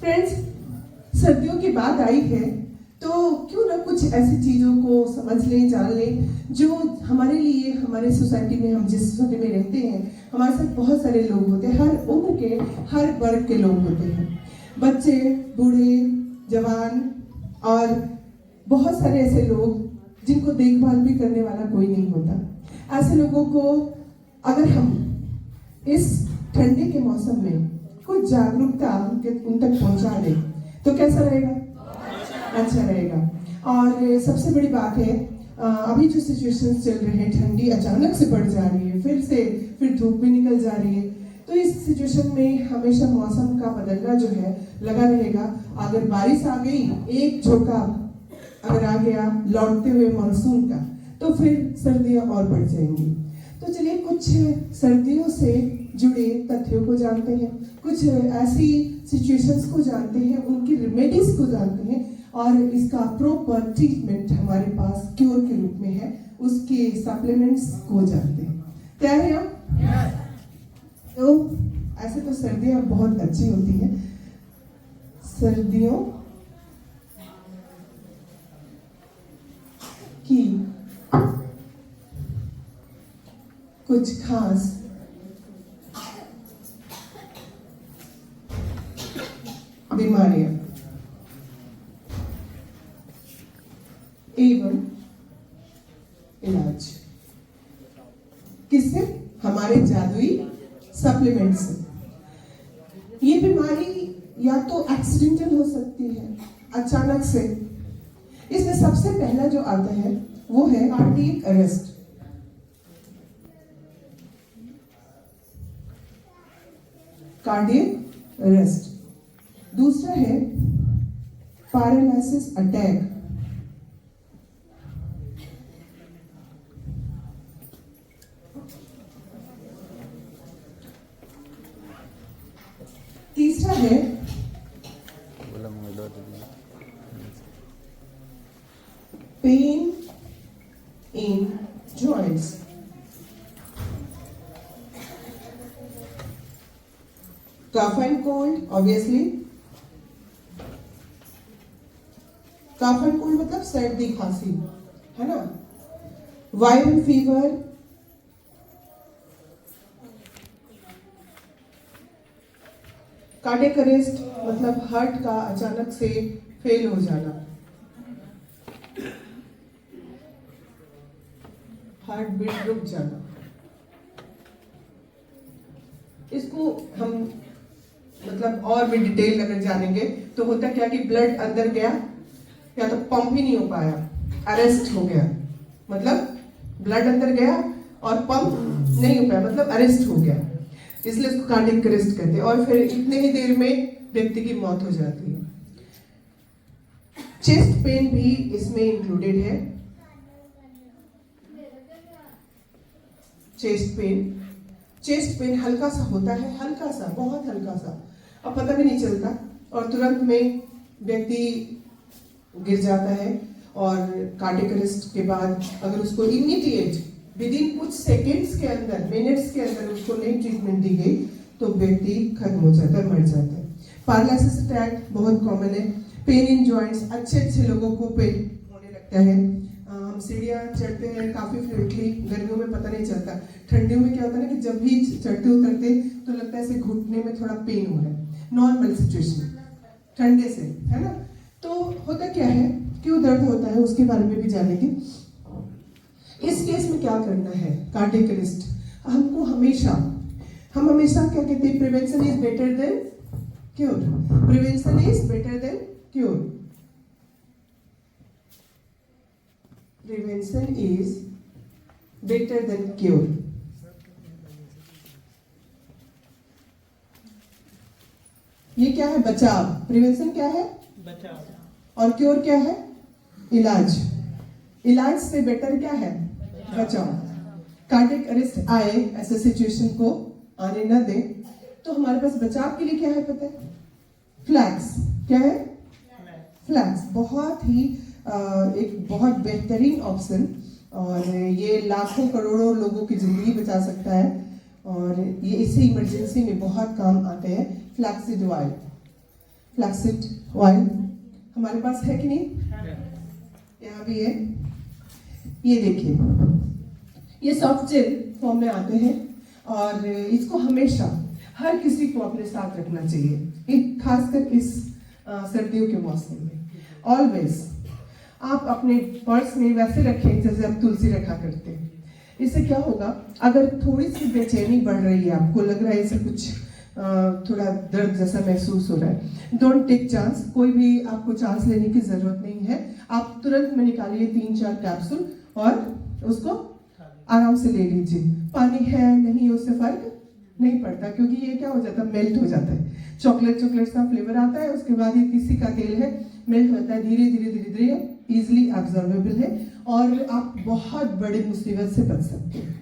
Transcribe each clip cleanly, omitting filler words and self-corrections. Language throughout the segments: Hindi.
फ्रेंड्स, सर्दियों की बात आई है तो क्यों ना कुछ ऐसी चीज़ों को समझ लें, जान लें जो हमारे लिए, हमारे सोसाइटी में, हम जिस सोसाइटी में रहते हैं, हमारे साथ बहुत सारे लोग होते हैं, हर उम्र के, हर वर्ग के लोग होते हैं, बच्चे, बूढ़े, जवान और बहुत सारे ऐसे लोग जिनको देखभाल भी करने वाला कोई नहीं होता। ऐसे लोगों को अगर हम इस ठंडी के मौसम में कुछ जागरूकता उन तक पहुंचा दें तो कैसा रहेगा? अच्छा रहेगा। और सबसे बड़ी बात है, अभी जो सिचुएशंस चल रहे हैं, ठंडी अचानक से बढ़ जा रही है, फिर धूप भी निकल जा रही है, तो इस सिचुएशन में हमेशा मौसम का बदलना जो है लगा रहेगा। अगर बारिश आ गई, एक झोंका अगर आ गया लौटते हुए मानसून का, तो फिर सर्दियां और बढ़ जाएंगी। तो चलिए कुछ सर्दियों से जुड़े तथ्यों को जानते हैं, कुछ ऐसी सिचुएशंस को जानते हैं, उनकी रेमेडीज को जानते हैं और इसका प्रॉपर ट्रीटमेंट हमारे पास क्योर के रूप में है, उसके सप्लीमेंट्स को जानते हैं। तैयार हैं आप? तो ऐसे तो सर्दियां बहुत अच्छी होती हैं। सर्दियों की कुछ खास बीमारियां एवं इलाज किससे? हमारे जादुई सप्लीमेंट से। ये बीमारी या तो एक्सीडेंटल हो सकती है, अचानक से। इसमें सबसे पहला जो आता है वो है कार्डियक अरेस्ट। Cardiac arrest. दूसरा है पैरालिसिस अटैक। तीसरा है pain in joints. Cough and cold, obviously. Cough and cold मतलब सर्दी खांसी, है ना? वायरल फीवर, कार्डियक अरेस्ट मतलब हार्ट का अचानक से फेल हो जाना, हार्ट बीट रुक जाना। इसको हम मतलब और भी डिटेल अगर जानेंगे तो होता क्या कि ब्लड अंदर गया या तो पंप ही नहीं हो पाया, अरेस्ट हो गया, मतलब ब्लड अंदर गया और पंप नहीं हो पाया, मतलब अरेस्ट हो गया, इसलिए इसको कार्डियक अरेस्ट कहते हैं। और फिर इतने ही देर में व्यक्ति की मौत हो जाती है। चेस्ट पेन भी इसमें इंक्लूडेड है। चेस्ट पेन हल्का सा होता है, हल्का सा, बहुत हल्का सा, अब पता भी नहीं चलता और तुरंत में व्यक्ति गिर जाता है। और कार्डियक अरेस्ट के बाद अगर उसको इमीडिएट विद इन कुछ सेकेंड्स के अंदर, मिनट्स के अंदर उसको नई ट्रीटमेंट दी गई तो व्यक्ति खत्म हो जाता है, मर जाता है। पैरालिसिस अटैक बहुत कॉमन है। पेन इन जॉइंट्स, अच्छे लोगों को पेन होने लगता है। हम सीढ़ियाँ चढ़ते हैं काफ़ी फ्लूइडली, गर्मियों में पता नहीं चलता। ठंडियों में क्या होता है ना कि जब भी चढ़ते उतरते तो लगता है ऐसे घुटने में थोड़ा पेन हो रहा है, नॉर्मल सिचुएशन ठंडे से, है ना? तो होता क्या है, क्यों दर्द होता है, उसके बारे में भी जानेंगे। इस केस में क्या करना है? कार्डियक अरेस्ट हम हमेशा क्या कहते हैं? Prevention is better than cure. Prevention is better than cure. Prevention is better than cure. ये क्या है? बचाव। प्रिवेंशन क्या है? बचाव। और क्योर क्या है? इलाज। इलाज से बेटर क्या है? बचाव। कार्डियक अरेस्ट आए, ऐसे सिचुएशन को आने न दे, तो हमारे पास बचाव के लिए क्या है पता है? फ्लैक्स। क्या है? फ्लैक्स बहुत ही एक बहुत बेहतरीन ऑप्शन, और ये लाखों करोड़ों लोगों की जिंदगी बचा सकता है और ये इसी इमरजेंसी में बहुत काम आते हैं। फ्लैक्सीड ऑयल, फ्लैक्ससीड ऑयल हमारे पास है कि नहीं? यहाँ भी है। ये देखिए, ये सॉफ्ट जेल फॉर्म में आते हैं और इसको हमेशा हर किसी को अपने साथ रखना चाहिए, खासकर इस सर्दियों के मौसम में। ऑलवेज आप अपने पर्स में वैसे रखें जैसे आप तुलसी रखा करते हैं। इससे क्या होगा, अगर थोड़ी सी बेचैनी बढ़ रही है, आपको लग रहा है इसे कुछ थोड़ा दर्द जैसा महसूस हो रहा है, डोंट टेक चांस। कोई भी आपको चांस लेने की जरूरत नहीं है। आप तुरंत में निकालिए 3-4 कैप्सूल और उसको आराम से ले लीजिए। पानी है नहीं उससे फर्क नहीं पड़ता, क्योंकि ये क्या हो जाता है, मेल्ट हो जाता है। चॉकलेट सा फ्लेवर आता है, उसके बाद ये तीसी का तेल है, मेल्ट होता है धीरे धीरे, इजिली एब्जॉर्बेबल है और आप बहुत बड़ी मुसीबत से बच सकते हैं।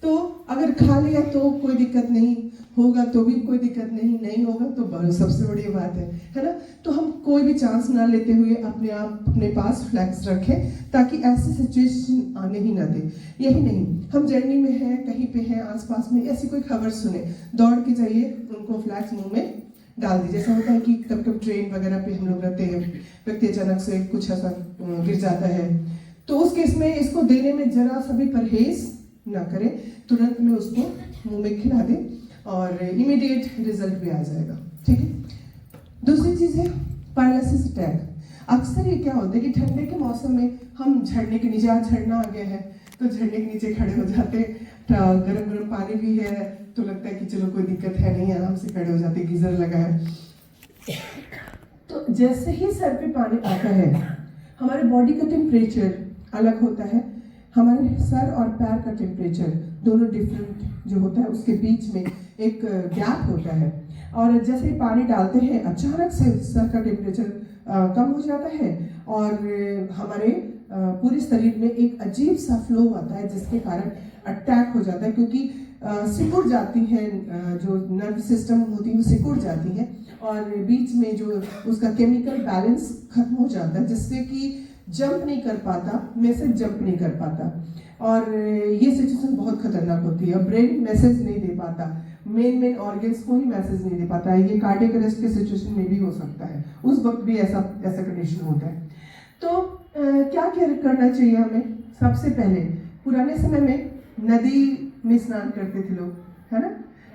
तो अगर खा लिया तो कोई दिक्कत नहीं, होगा तो भी कोई दिक्कत नहीं, नहीं होगा तो सबसे बड़ी बात है ना। तो हम कोई भी चांस ना लेते हुए अपने पास फ्लैक्स रखें, ताकि ऐसी सिचुएशन आने ही ना दे। यही नहीं, हम जर्नी में हैं, कहीं पे हैं आसपास में, ऐसी कोई खबर सुने, दौड़ के जाइए, उनको फ्लैक्स मुंह में डाल दीजिए। जैसा होता है कि कभी कभी ट्रेन वगैरह पे हम लोग रहते हैं, व्यक्ति अचानक से कुछ ऐसा गिर जाता है, तो उस केस में इसको देने में जरा सा भी परहेज ना करें, तुरंत में उसको मुंह में खिला दें और इमीडिएट रिजल्ट भी आ जाएगा। ठीक है। दूसरी चीज है पैरालिसिस अटैक। अक्सर ये क्या होता है कि ठंडे के मौसम में हम झरने के नीचे, आज झरना आ गया है तो झरने के नीचे खड़े हो जाते, गरम गरम पानी भी है तो लगता है कि चलो कोई दिक्कत है नहीं, आराम से खड़े हो जाते, गीजर लगा है। तो जैसे ही सर पे पानी आता है, हमारे बॉडी का टेम्परेचर अलग होता है, हमारे सर और पैर का टेम्परेचर दोनों डिफरेंट जो होता है, उसके बीच में एक गैप होता है। और जैसे ही पानी डालते हैं, अचानक से सर का टेम्परेचर कम हो जाता है और हमारे पूरे शरीर में एक अजीब सा फ्लो आता है, जिसके कारण अटैक हो जाता है, क्योंकि सिकुड़ जाती हैं, जो नर्व सिस्टम होती है वो सिकुड़ जाती है और बीच में जो उसका केमिकल बैलेंस खत्म हो जाता है, जिससे कि जंप नहीं कर पाता, मैसेज जंप नहीं कर पाता और ये सिचुएशन बहुत खतरनाक होती है। ब्रेन मैसेज नहीं दे पाता, मेन ऑर्गन्स को ही मैसेज नहीं दे पाता है। ये कार्डियक अरेस्ट के सिचुएशन में भी हो सकता है, उस वक्त भी ऐसा कंडीशन होता है। तो क्या करना चाहिए हमें? सबसे पहले पुराने समय में नदी में स्नान करते थे लोग, है ना,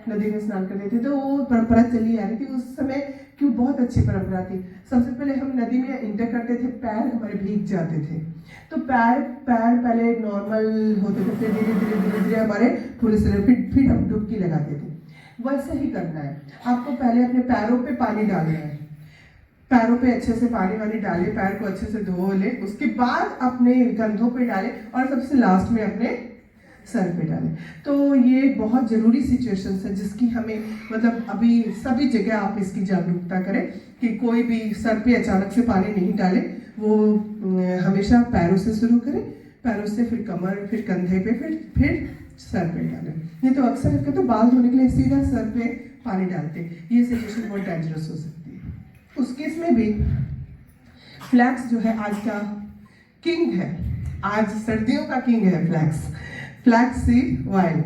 नदी में स्नान करते थे, तो वो परंपरा चली आ रही थी उस समय, क्यों बहुत अच्छी परंपरा थी। सबसे पहले हम नदी में इंटर करते थे, पैर हमारे भीग जाते थे, तो पैर पहले नॉर्मल होते थे, फिर धीरे हमारे थोड़े से फिर हम डुबकी लगाते थे। वैसे ही करना है आपको, पहले अपने पैरों पे पानी डालना है, पैरों पे अच्छे से पानी डालें, पैर को अच्छे से धो ले, उसके बाद अपने कंधों पे डालें और सबसे लास्ट में अपने सर पे डालें। तो ये बहुत ज़रूरी सिचुएशन है, जिसकी हमें मतलब अभी सभी जगह आप इसकी जागरूकता करें कि कोई भी सर पे अचानक से पानी नहीं डाले, वो हमेशा पैरों से शुरू करें, पैरों से फिर कमर, फिर कंधे पे, फिर सर पे डालें। नहीं तो अक्सर तो बाल धोने के लिए सीधा सर पे पानी डालते, ये सिचुएशन बहुत डेंजरस हो सकती है। उस केस में भी फ्लैक्स जो है आज का किंग है, आज सर्दियों का किंग है फ्लैक्स सीड ऑयल।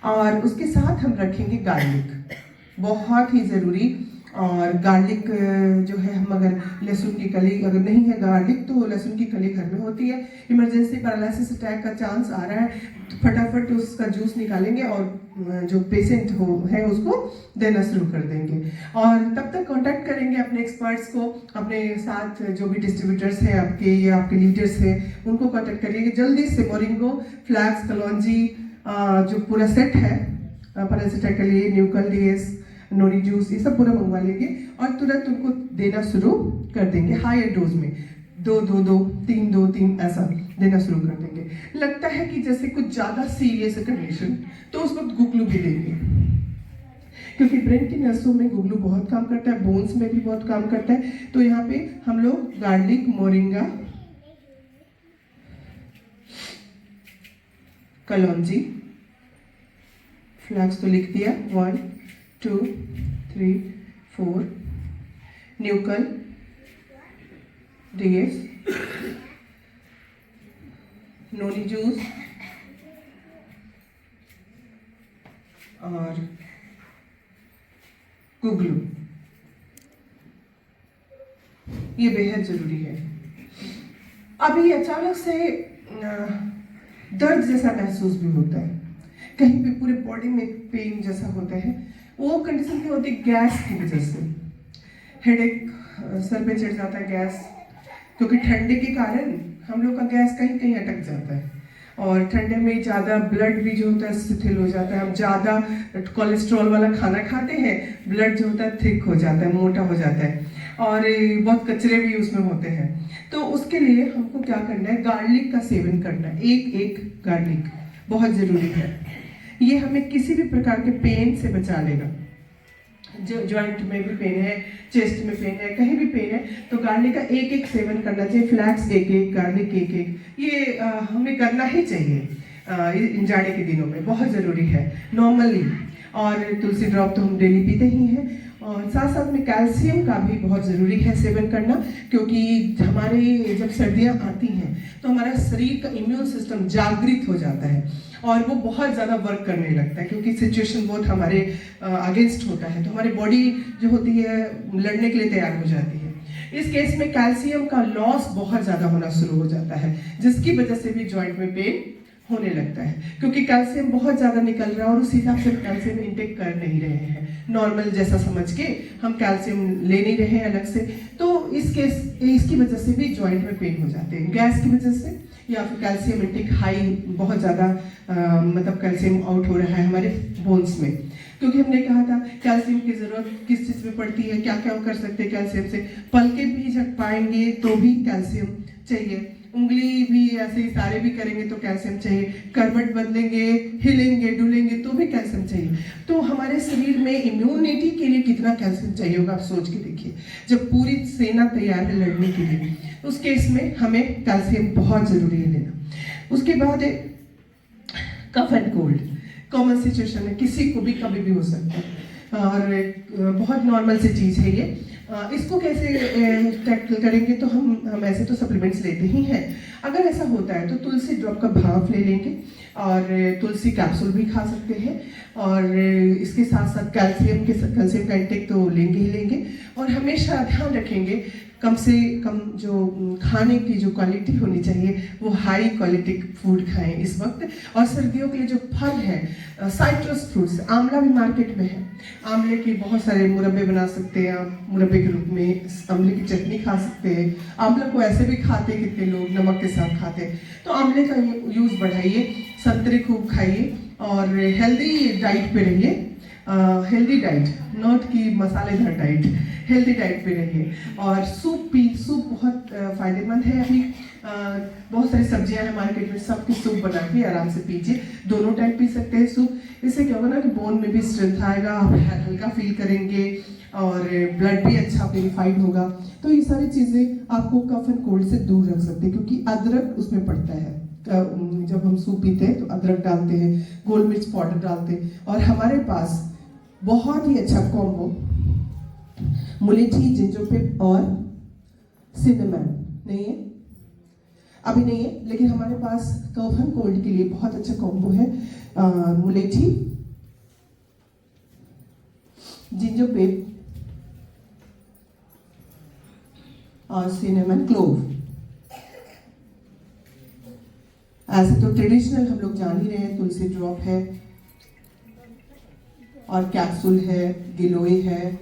और उसके साथ हम रखेंगे गार्लिक, बहुत ही ज़रूरी। और गार्लिक जो है, हम अगर लहसुन की कली, अगर नहीं है गार्लिक तो लहसुन की कली घर में होती है, इमरजेंसी पैरालिसिस अटैक का चांस आ रहा है तो फटाफट उसका जूस निकालेंगे और जो पेशेंट है उसको देना शुरू कर देंगे। और तब तक कांटेक्ट करेंगे अपने एक्सपर्ट्स को, अपने साथ जो भी डिस्ट्रीब्यूटर्स हैं आपके या आपके लीडर्स हैं, उनको कांटेक्ट करिए जल्दी से। मोरिंगो, फ्लैक्स, कलौंजी, जो पूरा सेट है पैरालिसिस अटैक के लिए, न्यूकल डीएस, नोनी जूस, ये सब पूरा मंगवा लेंगे और तुरंत उनको देना शुरू कर देंगे हायर डोज में, 2-2-2, 3-2-3 ऐसा देना शुरू कर देंगे। लगता है कि जैसे कुछ ज़्यादा सीरियस है कंडीशन, तो उस वक्त गुगलू भी देंगे, क्योंकि ब्रेन की नसों में गुगलू बहुत काम करता है, बोन्स में भी बहुत काम करता है। तो यहाँ पे हम लोग गार्लिक, मोरिंगा, कलौंजी, फ्लैक्स तो लिख दिया, 1, 2, 3, 4, न्यूकल डीएस, नोनी जूस और गुगलू, ये बेहद जरूरी है। अभी अचानक से दर्द जैसा महसूस भी होता है, कहीं पे पूरे बॉडी में पेन जैसा होता है। वो कंडीशन क्या होती है? गैस की वजह से हेडेक, सर पे चढ़ जाता है गैस, क्योंकि ठंडे के कारण हम लोग का गैस कहीं कहीं अटक जाता है। और ठंडे में ज़्यादा ब्लड भी जो होता है शिथिल हो जाता है। हम ज़्यादा कोलेस्ट्रॉल वाला खाना खाते हैं, ब्लड जो होता है थिक हो जाता है, मोटा हो जाता है, और बहुत कचरे भी उसमें होते हैं। तो उसके लिए हमको क्या करना है? गार्लिक का सेवन करना है। एक गार्लिक बहुत ज़रूरी है। ये हमें किसी भी प्रकार के पेन से बचा लेगा। जो जॉइंट में भी पेन है, चेस्ट में पेन है, कहीं भी पेन है, तो गार्लिक का एक सेवन करना चाहिए। फ्लैक्स एक गार्लिक एक, ये हमें करना ही चाहिए इन जाड़े के दिनों में, बहुत ज़रूरी है नॉर्मली। और तुलसी ड्रॉप तो हम डेली पीते ही हैं। और साथ साथ में कैल्शियम का भी बहुत ज़रूरी है सेवन करना, क्योंकि हमारे जब सर्दियाँ आती हैं तो हमारा शरीर का इम्यून सिस्टम जागृत हो जाता है और वो बहुत ज़्यादा वर्क करने लगता है, क्योंकि सिचुएशन बहुत हमारे अगेंस्ट होता है, तो हमारी बॉडी जो होती है लड़ने के लिए तैयार हो जाती है। इस केस में कैल्शियम का लॉस बहुत ज़्यादा होना शुरू हो जाता है, जिसकी वजह से भी जॉइंट में पेन होने लगता है, क्योंकि कैल्शियम बहुत ज़्यादा निकल रहा है और उस हिसाब से कैल्शियम इंटेक कर नहीं रहे हैं। नॉर्मल जैसा समझ के हम कैल्शियम ले नहीं रहे हैं अलग से, तो इसकी वजह से भी जॉइंट में पेन हो जाते हैं, गैस की वजह से, या फिर कैल्शियम इंटेक हाई बहुत ज़्यादा मतलब कैल्शियम आउट हो रहा है हमारे बोन्स में। क्योंकि हमने कहा था कैल्शियम की ज़रूरत किस चीज़ में पड़ती है, क्या क्या कर सकते हैं कैल्शियम से। पलके भी झक पाएंगे तो भी कैल्शियम चाहिए, उंगली भी ऐसे इशारे भी करेंगे तो कैल्शियम चाहिए, करवट बदलेंगे, हिलेंगे डुलेंगे तो भी कैल्शियम चाहिए। तो हमारे शरीर में इम्यूनिटी के लिए कितना कैल्शियम चाहिए होगा, आप सोच के देखिए। जब पूरी सेना तैयार है लड़ने के लिए, उस केस में हमें कैल्शियम बहुत ज़रूरी है लेना। उसके बाद cough and cold, common situation है, किसी को भी कभी भी हो सकता है और बहुत नॉर्मल सी चीज़ है ये। इसको कैसे टैकल करेंगे? तो हम ऐसे तो सप्लीमेंट्स लेते ही हैं। अगर ऐसा होता है तो तुलसी ड्रॉप का भाप ले लेंगे और तुलसी कैप्सूल भी खा सकते हैं, और इसके साथ साथ कैल्शियम का इंटेक तो लेंगे ही लेंगे। और हमेशा ध्यान रखेंगे कम से कम जो खाने की जो क्वालिटी होनी चाहिए वो हाई क्वालिटी फूड खाएं इस वक्त। और सर्दियों के लिए जो फल है, साइट्रस फ्रूट्स, आंवला भी मार्केट में है, आंवले के बहुत सारे मुरब्बे बना सकते हैं आप, मुरब्बे के रूप में आंवले की चटनी खा सकते हैं। आंवला को ऐसे भी खाते कितने लोग, नमक के साथ खाते हैं, तो आंवले का यूज़ बढ़ाइए। संतरे खूब खाइए और हेल्दी डाइट पे रहिए। हेल्दी डाइट, नॉट की मसालेदार डाइट, हेल्दी डाइट पे रहिए। और सूप बहुत फायदेमंद है। अभी बहुत सारी सब्जियां हैं मार्केट में, सबकी सूप बना के आराम से पीजिए, दोनों टाइम पी सकते हैं सूप। इससे क्या होगा ना कि बोन में भी स्ट्रेंथ आएगा, आप हल्का फील करेंगे और ब्लड भी अच्छा प्योरीफाइड होगा। तो ये सारी चीज़ें आपको कफ एंड कोल्ड से दूर रख सकते हैं, क्योंकि अदरक उसमें पड़ता है। जब हम सूप पीते हैं तो अदरक डालते हैं, गोल मिर्च पाउडर डालते हैं। और हमारे पास बहुत ही अच्छा कॉम्बो मुलेठी, जिंजर पेप और सिनेमन नहीं है, अभी नहीं है, लेकिन हमारे पास कफ एंड कोल्ड के लिए बहुत अच्छा कॉम्बो है। मुलेठी, जिंजर पेप और सिनेमन क्लोव। ऐसे तो ट्रेडिशनल हम लोग जान ही रहे हैं, तुलसी ड्रॉप है और कैप्सूल है, गिलोय है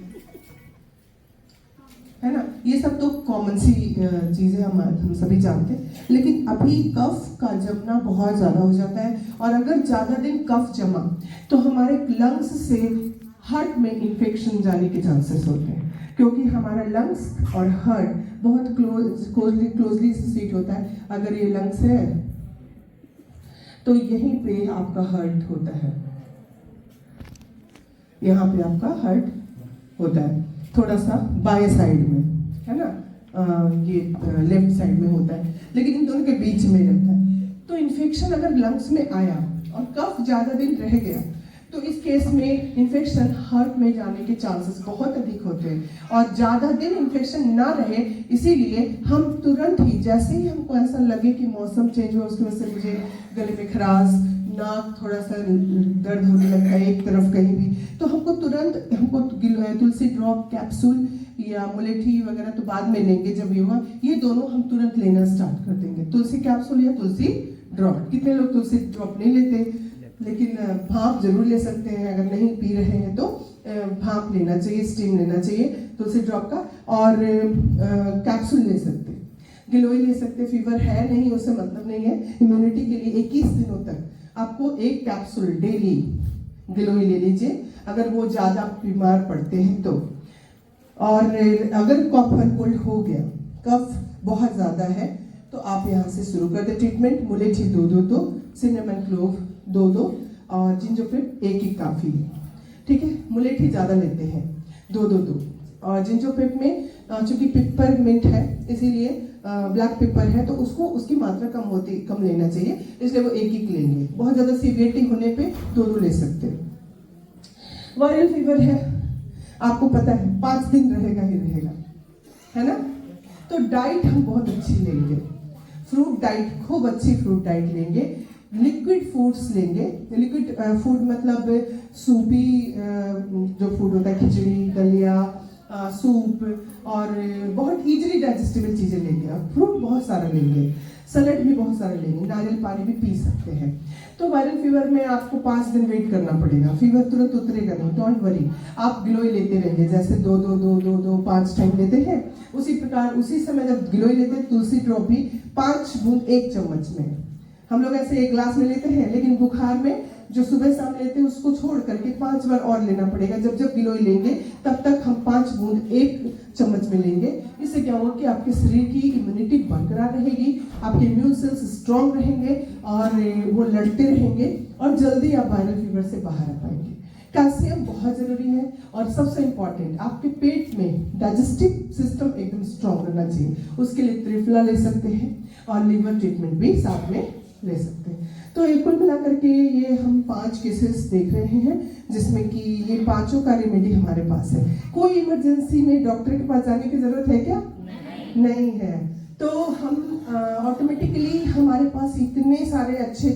ना, ये सब तो कॉमन सी चीज़ें हम सभी जानते हैं। लेकिन अभी कफ का जमना बहुत ज़्यादा हो जाता है, और अगर ज़्यादा दिन कफ जमा तो हमारे लंग्स से हार्ट में इन्फेक्शन जाने के चांसेस होते हैं, क्योंकि हमारा लंग्स और हार्ट बहुत क्लोजली एसोसिएट होता है। अगर ये लंग्स है तो यहीं पे आपका हार्ट होता है, यहाँ पे आपका हार्ट होता है, थोड़ा सा बाएं साइड में है ना, ये लेफ्ट साइड में होता है, लेकिन इन दोनों के बीच में रहता है। तो इन्फेक्शन अगर लंग्स में आया और कफ ज़्यादा दिन रह गया तो इस केस में इन्फेक्शन हार्ट में जाने के चांसेस बहुत अधिक होते हैं। और ज़्यादा दिन इन्फेक्शन ना रहे, इसीलिए हम तुरंत ही, जैसे ही हमको ऐसा लगे कि मौसम चेंज हो, उसकी वजह से मुझे गले में खराश, नाक थोड़ा सा दर्द होने लगता है एक तरफ कहीं भी, तो हमको तुलसी ड्रॉप कैप्सूल या मुलेठी वगैरह तो बाद में लेंगे जब ये हुआ, ये दोनों हम तुरंत लेना स्टार्ट कर देंगे, तुलसी कैप्सूल या तुलसी ड्रॉप। कितने लोग तुलसी ड्रॉप नहीं लेते, लेकिन भाप जरूर ले सकते हैं, अगर नहीं पी रहे हैं तो भाप लेना चाहिए, स्टीम लेना चाहिए तुलसी ड्रॉप का, और कैप्सूल ले सकते हैं, गिलोय ले सकते हैं। फीवर है नहीं उससे मतलब नहीं है, इम्यूनिटी के लिए 21 दिनों तक आपको एक कैप्सूल डेली गिलोय ले लीजिए अगर वो ज़्यादा बीमार पड़ते हैं तो। और अगर कफ एंड कोल्ड हो गया, कफ बहुत ज़्यादा है, तो आप यहाँ से शुरू कर दे ट्रीटमेंट। मुलेठी 2-2, सिनेमन क्लोव 2-2 और जिंजोपेप 1 काफ़ी है, ठीक है। मुलेठी ज़्यादा लेते हैं 2-2, और जिंजोपेप में चूंकि पिपर मिंट है इसीलिए ब्लैक पेपर है तो उसकी मात्रा कम लेना चाहिए, इसलिए वो 1 लेंगे। बहुत ज़्यादा सीवियरिटी होने पे 2 ले सकते हैं। वायरल फीवर है, आपको पता है 5 दिन रहेगा ही रहेगा, है ना। तो डाइट हम बहुत अच्छी लेंगे, फ्रूट डाइट, खूब अच्छी फ्रूट डाइट लेंगे, लिक्विड फूड्स लेंगे। लिक्विड फूड मतलब सूपी जो फूड होता है, खिचड़ी, दलिया, सूप, और बहुत इजीली डाइजेस्टेबल चीज़ें लेंगे, और फ्रूट बहुत सारा लेंगे, सलाद भी बहुत सारा लेंगे, नारियल पानी भी पी सकते हैं। तो वायरल फीवर में आपको 5 दिन वेट करना पड़ेगा, फीवर तुरंत उतरेगा नहीं, डोंट वरी। आप गिलोय लेते रहेंगे, जैसे 2-2 5 टाइम लेते हैं, उसी प्रकार उसी समय जब गिलोय लेते हैं तुलसी ड्रॉप भी 5 बूंद 1 चम्मच में। हम लोग ऐसे 1 ग्लास में लेते हैं, लेकिन बुखार में जो सुबह शाम लेते हैं उसको छोड़ करके 5 बार और लेना पड़ेगा। जब जब गिलोय लेंगे तब तक हम 5 बूंद 1 चम्मच में लेंगे। इससे क्या होगा कि आपके शरीर की इम्यूनिटी बरकरार रहेगी, आपके इम्यून सेल्स स्ट्रॉन्ग रहेंगे और वो लड़ते रहेंगे, और जल्दी आप वायरल फीवर से बाहर आ पाएंगे। कैल्शियम बहुत जरूरी है, और सबसे इम्पॉर्टेंट आपके पेट में डाइजेस्टिव सिस्टम एकदम स्ट्रॉन्ग रहना चाहिए। उसके लिए त्रिफला ले सकते हैं, और लीवर ट्रीटमेंट भी साथ में ले सकते हैं। तो कुल मिलाकर के ये हम 5 केसेस देख रहे हैं, जिसमें कि ये 5 का रेमेडी हमारे पास है। कोई इमरजेंसी में डॉक्टर के पास जाने की जरूरत है क्या? नहीं है। तो हम ऑटोमेटिकली हमारे पास इतने सारे अच्छे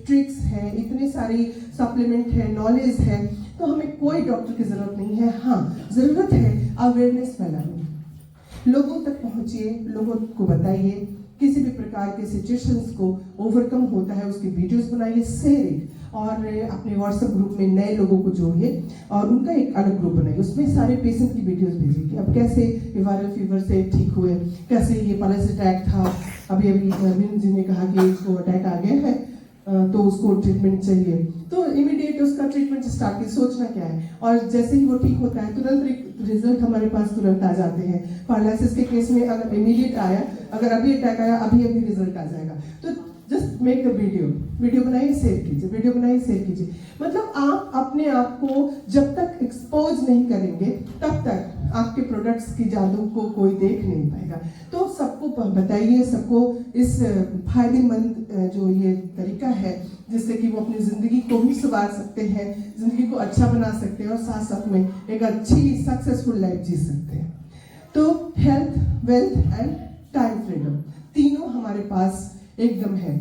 ट्रिक्स हैं, इतने सारी सप्लीमेंट है, नॉलेज है, तो हमें कोई डॉक्टर की जरूरत नहीं है। हाँ, जरूरत है अवेयरनेस फैलाने, लोगों तक पहुंचिए, लोगों को बताइए, किसी भी प्रकार के सिचुएशंस को ओवरकम होता है उसकी वीडियोस बनाइए, शेयर इट, और अपने व्हाट्सएप ग्रुप में नए लोगों को जोड़िए और उनका एक अलग ग्रुप बनाइए, उसमें सारे पेशेंट की वीडियोस भेजिए कि अब कैसे ये वायरल फीवर से ठीक हुए, कैसे ये पैलेस अटैक था, अभी मीनू जी ने कहा कि इसको अटैक आ गया है तो उसको ट्रीटमेंट चाहिए, तो इमीडिएट उसका ट्रीटमेंट स्टार्ट की, सोचना क्या है, और जैसे ही वो ठीक होता है तुरंत रिजल्ट हमारे पास तुरंत आ जाते हैं। पैरालिसिस के केस में अगर इमीडिएट आया, अगर अभी अटैक आया, अभी रिजल्ट आ जाएगा। तो जस्ट मेक द वीडियो बनाइए, शेयर कीजिए, वीडियो बनाइए, शेयर कीजिए। मतलब आप अपने आप को जब तक एक्सपोज नहीं करेंगे तब तक आपके प्रोडक्ट्स की जादू को कोई देख नहीं पाएगा। तो सबको बताइए, सबको इस फायदेमंद जो ये तरीका है जिससे कि वो अपनी ज़िंदगी को भी सुधार सकते हैं, ज़िंदगी को अच्छा बना सकते हैं, और साथ साथ में एक अच्छी सक्सेसफुल लाइफ जी सकते हैं। तो health, wealth and time freedom, तीनों हमारे पास एकदम है।